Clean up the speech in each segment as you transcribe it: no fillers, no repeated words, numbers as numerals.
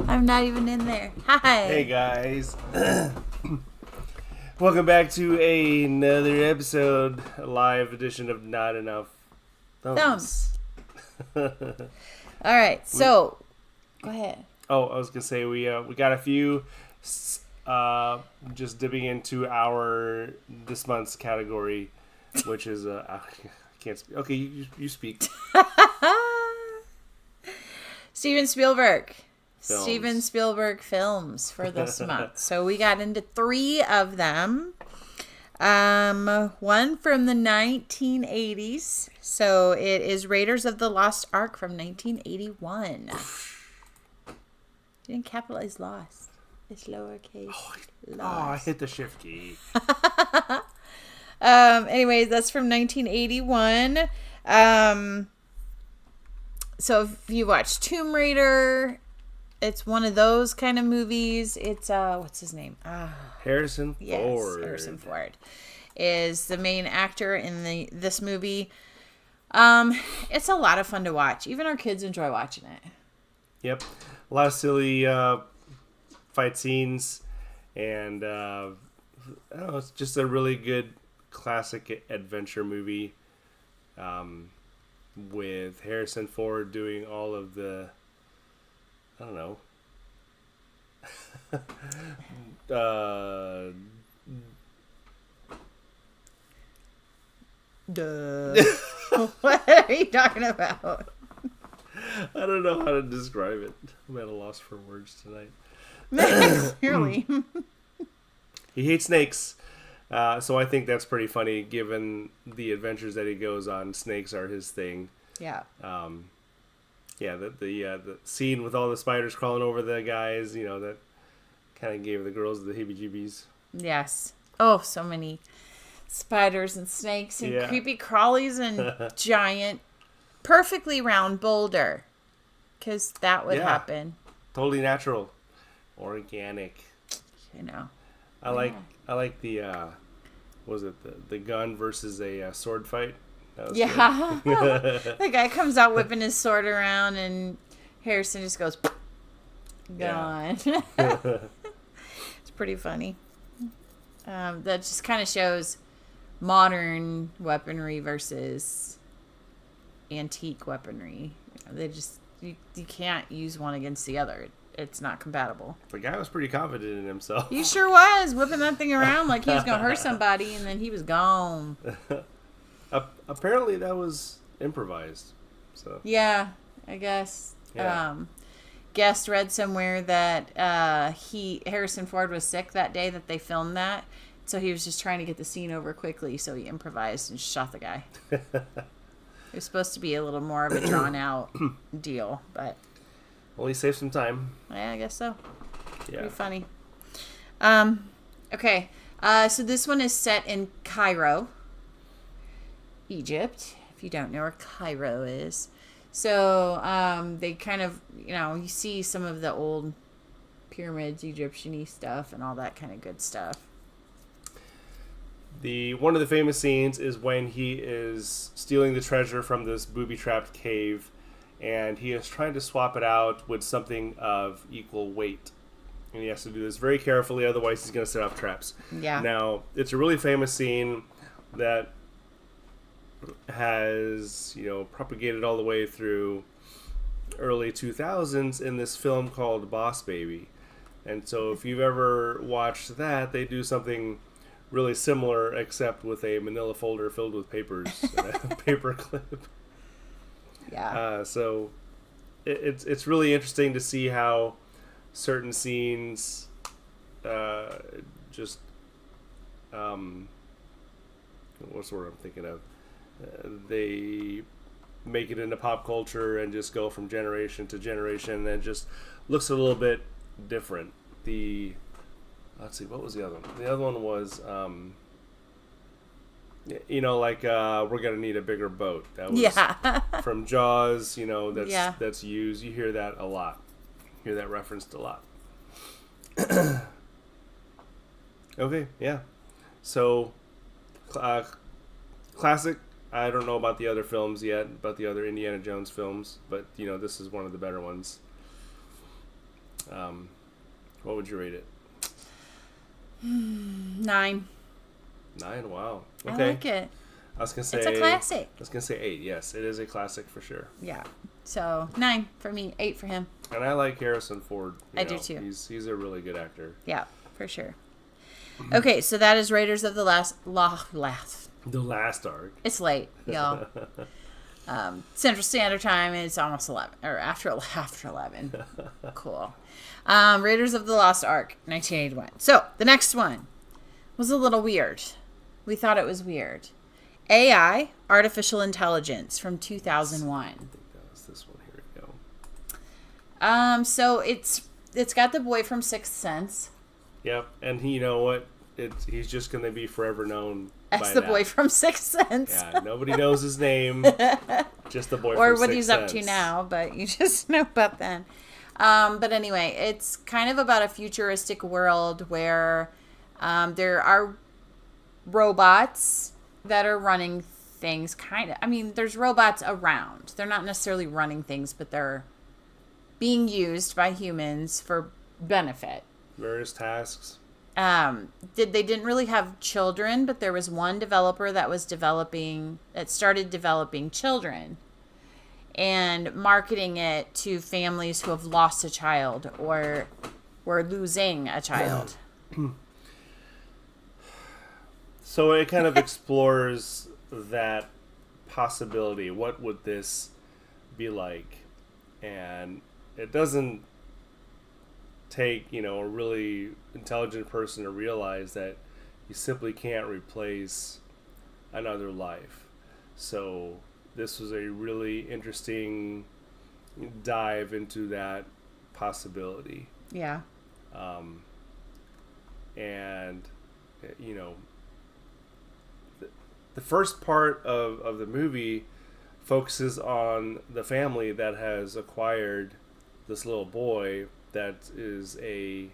I'm not even in there. Hi. Hey guys. Welcome back to another episode, a live edition of Not Enough Thumbs. All right, so go ahead. Oh, I was gonna say we got a few just dipping into our this month's category, which is I can't speak. Okay, you speak. Steven Spielberg Films for this month. So we got into 3 of them. One from the 1980s. So it is Raiders of the Lost Ark from 1981. You didn't capitalize lost. It's lowercase. Lost. I hit the shift key. Anyways, that's from 1981. So if you watch Tomb Raider, it's one of those kind of movies. It's what's his name? Harrison Ford. Yes, Harrison Ford is the main actor in this movie. It's a lot of fun to watch. Even our kids enjoy watching it. Yep, a lot of silly fight scenes, and I don't know, it's just a really good classic adventure movie. With Harrison Ford doing all of the, I don't know, What are you talking about? I don't know how to describe it. I'm at a loss for words tonight. Really? He hates snakes. So I think that's pretty funny, given the adventures that he goes on. Snakes are his thing. Yeah. The scene with all the spiders crawling over the guys, that kind of gave the girls the heebie-jeebies. Yes. Oh, so many spiders and snakes and creepy crawlies and giant, perfectly round boulder, because that would happen. Totally natural, organic. I like the was it the gun versus a sword fight? The guy comes out whipping his sword around, and Harrison just goes gone. It's pretty funny. That just kind of shows modern weaponry versus antique weaponry. They just you can't use one against the other. It's not compatible. The guy was pretty confident in himself. He sure was, whipping that thing around like he was going to hurt somebody, and then he was gone. Apparently that was improvised. So yeah, I guess. Yeah. Guest read somewhere that Harrison Ford was sick that day that they filmed that, so he was just trying to get the scene over quickly, so he improvised and shot the guy. It was supposed to be a little more of a drawn out deal, but well, he saved some time. yeah, I guess so. Yeah. Pretty funny. Okay. So this one is set in Cairo, Egypt, if you don't know where Cairo is. So they kind of, you see some of the old pyramids, Egyptian-y stuff, and all that kind of good stuff. One of the famous scenes is when he is stealing the treasure from this booby-trapped cave, and he is trying to swap it out with something of equal weight. And he has to do this very carefully, otherwise he's going to set off traps. Yeah. Now, it's a really famous scene that has, propagated all the way through early 2000s in this film called Boss Baby. And so if you've ever watched that, they do something really similar, except with a manila folder filled with papers and a paper clip. Yeah. So it's really interesting to see how certain scenes what's the word I'm thinking of? They make it into pop culture and just go from generation to generation, and it just looks a little bit different. Let's see, what was the other one? The other one was we're gonna need a bigger boat. That was from Jaws. That's used. You hear that a lot. You hear that referenced a lot. Okay, yeah. So, classic. I don't know about the other films yet, about the other Indiana Jones films, but this is one of the better ones. What would you rate it? 9. 9? Wow. Okay. I like it. I was gonna say it's a classic. I was gonna say 8. Yes, it is a classic for sure. Yeah. So 9 for me, 8 for him. And I like Harrison Ford. I do too. He's a really good actor. Yeah, for sure. Okay, so that is Raiders of the The last arc. It's late, y'all. Central Standard Time. It's almost 11 or after 11. Cool. Raiders of the Lost Ark, 1981. So the next one was a little weird. We thought it was weird. AI, Artificial Intelligence, from 2001. I think that was this one. Here we go. So it's got the boy from Sixth Sense. Yep, and you know what? He's just going to be forever known as the boy from Sixth Sense. Yeah, nobody knows his name. Just the boy or from Sixth Sense. Or what he's up to now, but you just know about then. But anyway, it's kind of about a futuristic world where there are robots that are running things, kind of. I mean, there's robots around. They're not necessarily running things, but they're being used by humans for benefit. Various tasks. They didn't really have children, but there was one developer that started developing children and marketing it to families who have lost a child or were losing a child. So it kind of explores that possibility. What would this be like? And it doesn't take, a really intelligent person to realize that you simply can't replace another life. So this was a really interesting dive into that possibility. Yeah. And, the first part of the movie focuses on the family that has acquired this little boy that is a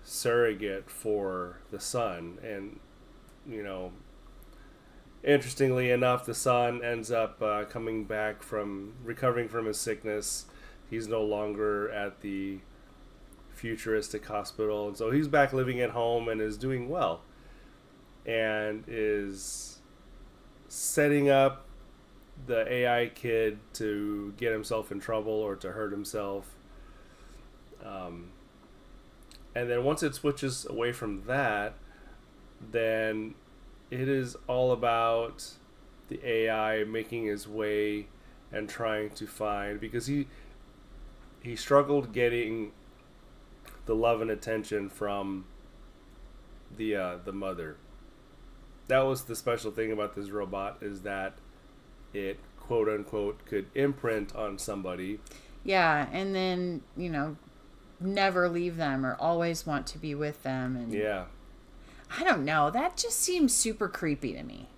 surrogate for the son. And, interestingly enough, the son ends up coming back recovering from his sickness. He's no longer at the futuristic hospital. And so he's back living at home and is doing well. And is setting up the AI kid to get himself in trouble or to hurt himself. And then once it switches away from that, then it is all about the AI making his way and trying to find, because he struggled getting the love and attention from the mother. That was the special thing about this robot, is that it, quote unquote, could imprint on somebody. Yeah, and then, never leave them or always want to be with them. And yeah. I don't know. That just seems super creepy to me.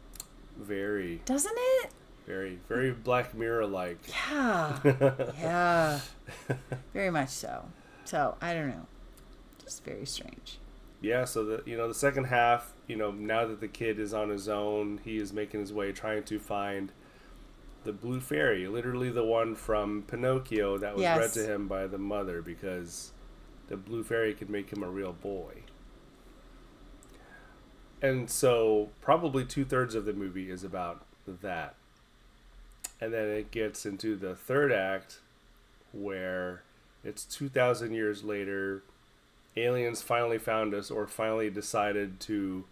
Very. Doesn't it? Very, very Black Mirror-like. Yeah. Yeah. Very much so. So, I don't know. Just very strange. Yeah, so the second half, now that the kid is on his own, he is making his way trying to find the blue fairy, literally the one from Pinocchio that was read to him by the mother, because the blue fairy could make him a real boy. And so probably 2/3 of the movie is about that. And then it gets into the third act where it's 2,000 years later. Aliens finally found us, or finally decided to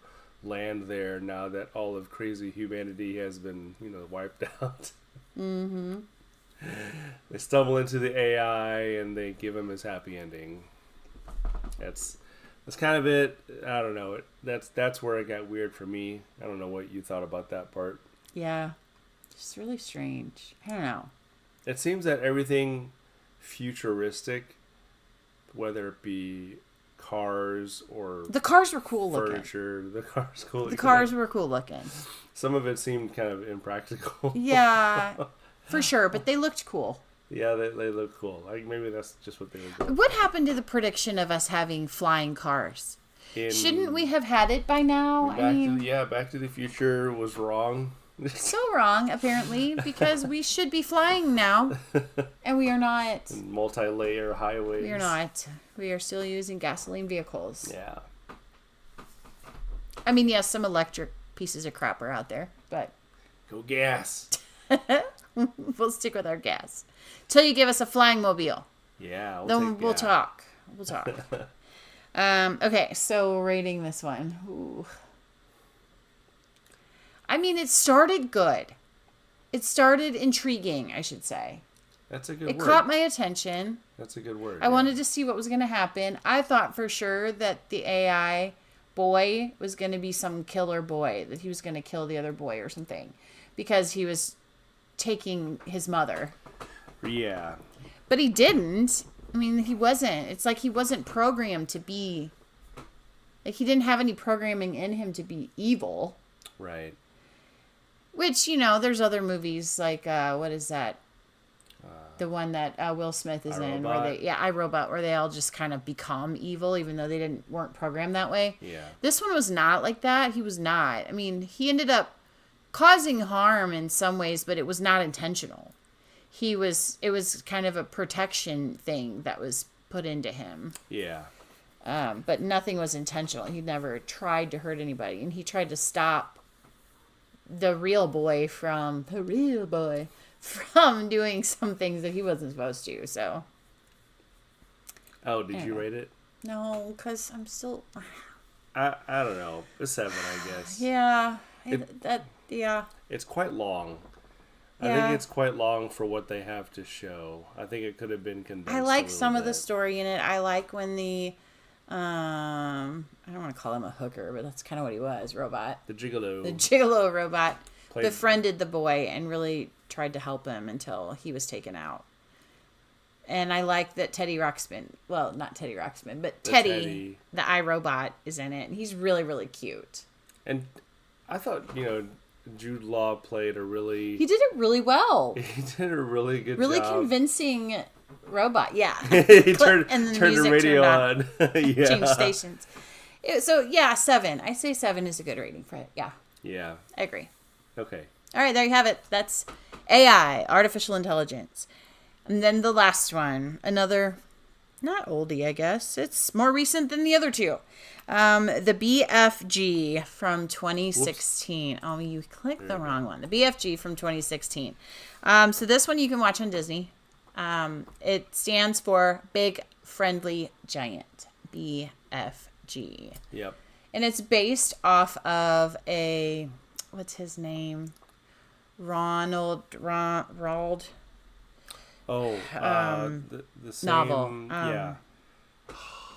land there now that all of crazy humanity has been, wiped out. Mm-hmm. They stumble into the AI and they give him his happy ending. That's kind of it. I don't know. That's where it got weird for me. I don't know what you thought about that part. Yeah. Just really strange. I don't know. It seems that everything futuristic, whether it be cars or the cars were cool furniture, looking. The cars cool. The cars were cool looking. Some of it seemed kind of impractical. Yeah, for sure, but they looked cool. Yeah, they look cool. Like maybe that's just what they were doing. What happened to the prediction of us having flying cars? Shouldn't we have had it by now? Back to the Future was wrong. So wrong, apparently, because we should be flying now, and we are not. Multi-layer highways. We are not. We are still using gasoline vehicles. Yeah. I mean, yes, some electric pieces of crap are out there, but... Go gas. We'll stick with our gas. Till you give us a flying mobile. Yeah. We'll talk. We'll talk. Okay, so rating this one. Ooh. I mean, it started good. It started intriguing, I should say. That's a good word. It caught my attention. That's a good word. I wanted to see what was going to happen. I thought for sure that the AI boy was going to be some killer boy, that he was going to kill the other boy or something, because he was taking his mother. Yeah. But he didn't. I mean, he wasn't. It's like he wasn't programmed to be... Like, he didn't have any programming in him to be evil. Right. Which, you know, there's other movies like, what is that? The one that Will Smith is in. Where they, iRobot, where they all just kind of become evil, even though they weren't programmed that way. Yeah. This one was not like that. He was not. I mean, he ended up causing harm in some ways, but it was not intentional. It was kind of a protection thing that was put into him. Yeah. But nothing was intentional. He never tried to hurt anybody. And he tried to stop the real boy from doing some things that he wasn't supposed to. So. Oh, did you rate it? No, because I'm still... I don't know. A 7, I guess. Yeah. Yeah. It's quite long. Yeah. I think it's quite long for what they have to show. I think it could have been condensed. I like some of the bit. story in it. I like when the... I don't want to call him a hooker, but that's kind of what he was, robot. The gigolo. The gigolo robot befriended the boy and really tried to help him until he was taken out. And I like that Teddy Ruxpin, well, not Teddy Ruxpin, but Teddy, the iRobot, is in it. And he's really, really cute. And I thought, Jude Law played a really... He did it really well. He did a really good really job. Really convincing robot, yeah. He turned the radio on. Yeah. Changed stations. 7. I say 7 is a good rating for it. Yeah. Yeah. I agree. Okay. All right, there you have it. That's AI, artificial intelligence. And then the last one, another, not oldie, I guess. It's more recent than the other two. The BFG from 2016. Whoops. Oh, you clicked the wrong one. The BFG from 2016. So this one you can watch on Disney. It stands for Big Friendly Giant. BFG. Yep. And it's based off of what's his name? Ronald. Oh, the same novel. Yeah.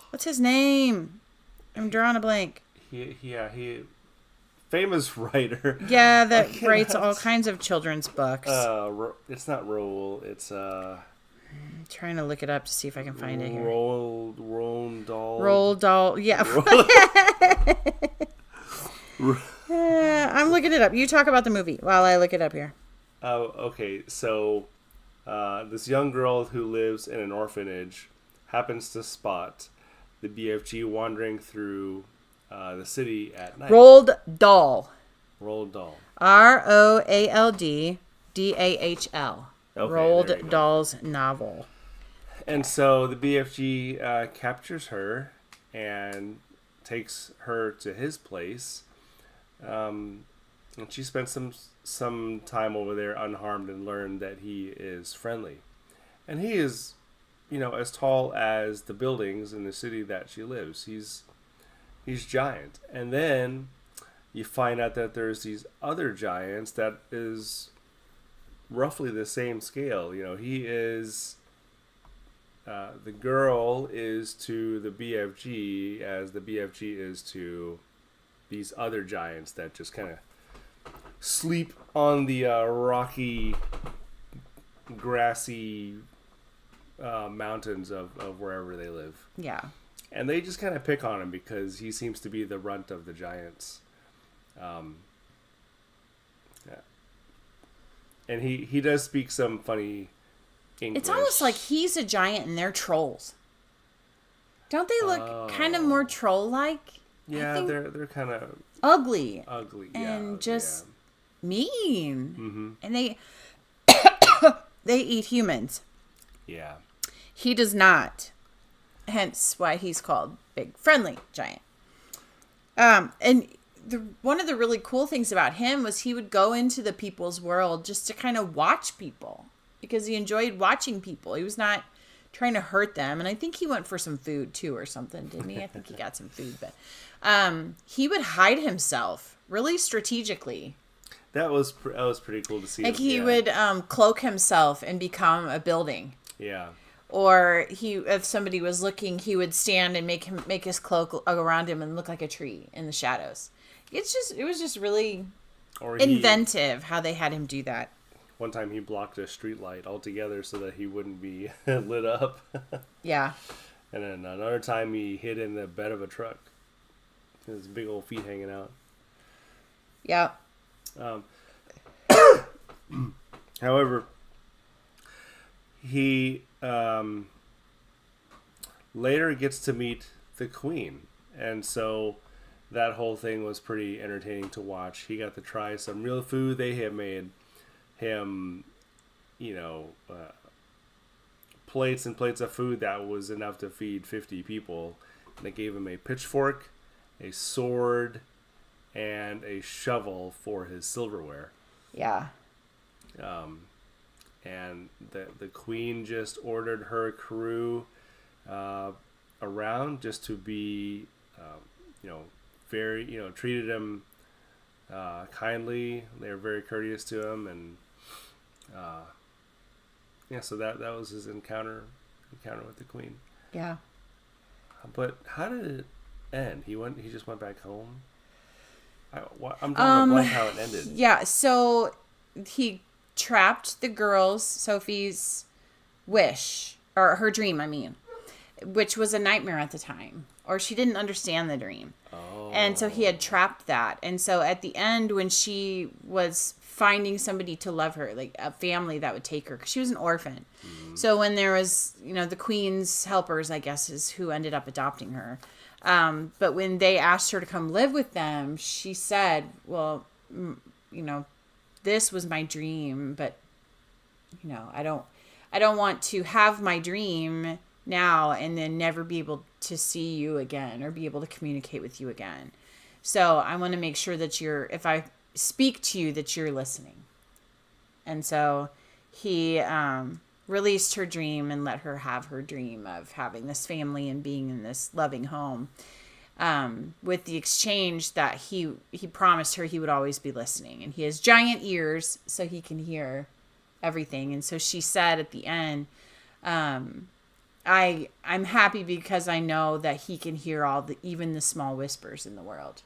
What's his name? I'm drawing a blank. He famous writer. Yeah, that writes all kinds of children's books. It's not Roald. It's I'm trying to look it up to see if I can find it here. Roald Dahl. Roald Dahl. Yeah. I'm looking it up. You talk about the movie while I look it up here. Oh, okay. So, this young girl who lives in an orphanage happens to spot the BFG wandering through the city at night. Roald Dahl. Roald Dahl. ROALD DAHL. Okay, Roald Dahl's novel. And so the BFG captures her and takes her to his place. And she spends some time over there unharmed and learned that he is friendly. And he is, as tall as the buildings in the city that she lives. He's giant. And then you find out that there's these other giants that is roughly the same scale. He is... the girl is to the BFG as the BFG is to these other giants that just kind of sleep on the rocky, grassy mountains of wherever they live. Yeah. And they just kind of pick on him because he seems to be the runt of the giants. Yeah. And he does speak some funny English. It's almost like he's a giant and they're trolls. Don't they look kind of more troll-like? Yeah, they're kind of ugly. Ugly, and just mean. Mm-hmm. And they eat humans. Yeah. He does not. Hence why he's called Big Friendly Giant. And one of the really cool things about him was he would go into the people's world just to kind of watch people because he enjoyed watching people. He was not trying to hurt them. And I think he went for some food too or something, didn't he? I think he got some food. But he would hide himself really strategically. That was pretty cool to see. Like he would cloak himself and become a building. Yeah. Or if somebody was looking, he would stand and make his cloak around him and look like a tree in the shadows. It was just really inventive how they had him do that. One time he blocked a street light altogether so that he wouldn't be lit up. Yeah. And then another time he hid in the bed of a truck. His big old feet hanging out. Yeah. However, he later gets to meet the Queen, and so that whole thing was pretty entertaining to watch. He got to try some real food. They had made him, plates and plates of food that was enough to feed 50 people. And they gave him a pitchfork, a sword, and a shovel for his silverware. Yeah. And the Queen just ordered her crew around just to be, very, treated him kindly. They were very courteous to him, and so that was his encounter with the Queen. Yeah. But how did it end? He just went back home. I'm drawing a blank how it ended. Yeah. So he trapped the girls, Sophie's wish, or her dream, I mean, which was a nightmare at the time, or she didn't understand the dream. Oh. And so he had trapped that. And so at the end, when she was finding somebody to love her, like a family that would take her, because she was an orphan. Mm-hmm. So when there was, the Queen's helpers, I guess, is who ended up adopting her. But when they asked her to come live with them, she said, well, this was my dream, but I don't want to have my dream now and then never be able to see you again or be able to communicate with you again. So I want to make sure that if I speak to you, that you're listening. And so he released her dream and let her have her dream of having this family and being in this loving home. With the exchange that he promised her he would always be listening. And he has giant ears so he can hear everything. And so she said at the end, I'm happy because I know that he can hear even the small whispers in the world.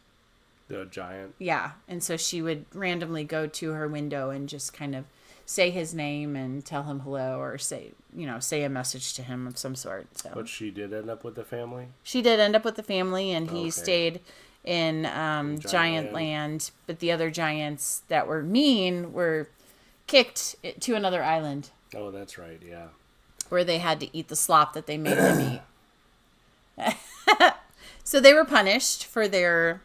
The giant? Yeah. And so she would randomly go to her window and just kind of say his name and tell him hello or say a message to him of some sort. So. But she did end up with the family? She did end up with the family, and he stayed in giant land. But the other giants that were mean were kicked to another island. Oh, that's right, yeah. Where they had to eat the slop that they made them eat. So they were punished for their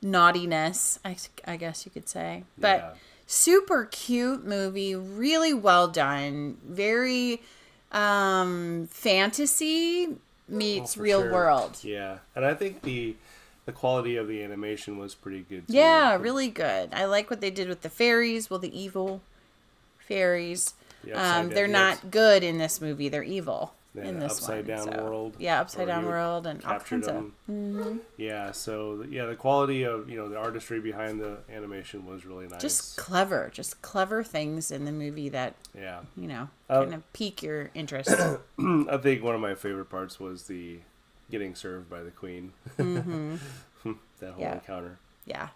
naughtiness, I guess you could say. But... yeah. Super cute movie, really well done. Very fantasy meets real world. Yeah, and I think the quality of the animation was pretty good too. Yeah, really good. I like what they did with the fairies. Well, the evil fairies. They're not good in this movie. They're evil in this upside down world. Yeah, upside down world and all kinds of. Mm-hmm. Yeah, so the quality of the artistry behind the animation was really nice. Just clever things in the movie that kind of pique your interest. I think one of my favorite parts was the getting served by the Queen. Mm-hmm. That whole encounter. Yeah.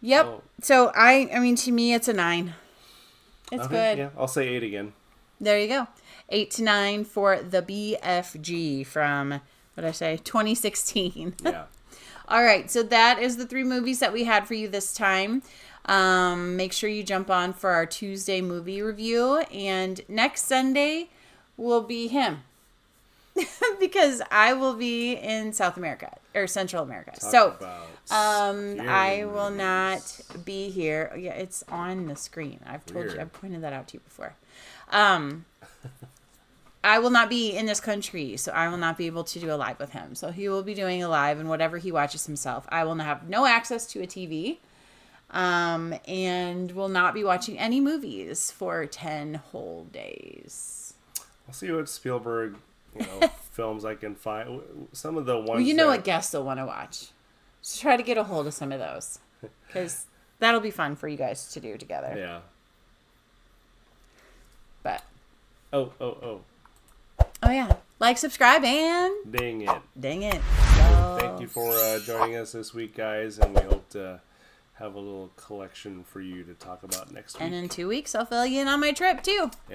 Yep. Oh. So I mean, to me, it's a 9. It's good. Yeah, I'll say 8 again. There you go. 8 to 9 for the BFG from, what did I say, 2016. Yeah. All right, so that is the 3 movies that we had for you this time. Make sure you jump on for our Tuesday movie review, and next Sunday will be him. because I will be in South America or Central America. I will not be here. Yeah, it's on the screen. I've told you. I've pointed that out to you before. I will not be in this country, so I will not be able to do a live with him. So he will be doing a live, and whatever he watches himself. I will have no access to a TV, and will not be watching any movies for 10 whole days. I'll see what Spielberg, films I can find. Some of the ones. Well, what guests will want to watch. So try to get a hold of some of those, because that'll be fun for you guys to do together. Yeah. But. Oh yeah. Like, subscribe, and... Dang it. So... Thank you for joining us this week, guys, and we hope to have a little collection for you to talk about next week. And in 2 weeks, I'll fill you in on my trip, too.